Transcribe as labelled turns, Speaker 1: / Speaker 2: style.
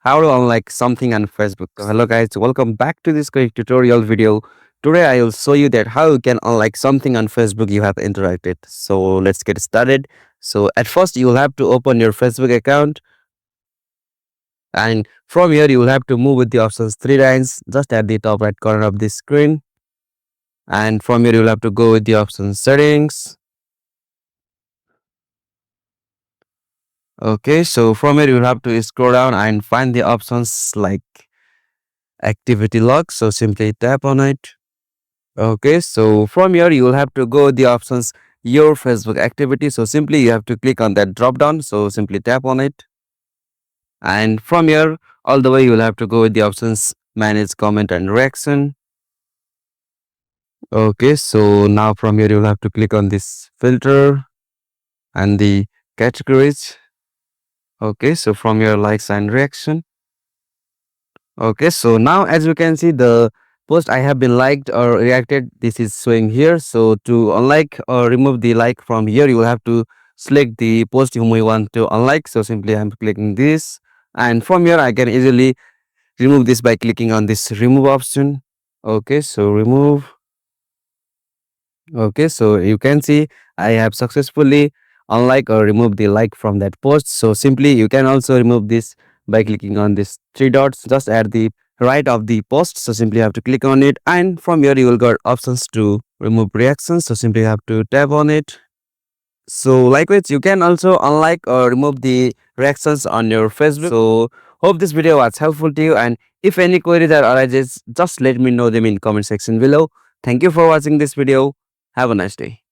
Speaker 1: how to unlike something on Facebook. So hello guys, welcome back to this quick tutorial video. Today I will show you that how you can unlike something on Facebook you have interacted. So let's get started. So at first you will have to open your Facebook account, and from here you will have to move with the options three lines just at the top right corner of the screen. And from here you will have to go with the option settings. Okay, so from here you will have to scroll down and find the options like activity log. So simply tap on it. Okay, so from here you will have to go the options your Facebook activity. So simply you have to click on that drop down. So simply tap on it. And from here all the way you will have to go with the options manage comment and reaction. Okay, so now from here you will have to click on this filter and the categories. Okay, so from your likes and reaction. Okay, so now as you can see, the post I have been liked or reacted, this is showing here. So to unlike or remove the like from here, you will have to select the post whom we want to unlike. So simply I'm clicking this, and from here I can easily remove this by clicking on this remove option. Okay, so remove. Okay, so you can see I have successfully unlike or remove the like from that post. So simply you can also remove this by clicking on this three dots just at the right of the post. So simply have to click on it, and from here you will get options to remove reactions. So simply have to tap on it. So likewise you can also unlike or remove the reactions on your Facebook. So hope this video was helpful to you, and if any queries that arises, just let me know them in comment section below. Thank you for watching this video. Have a nice day.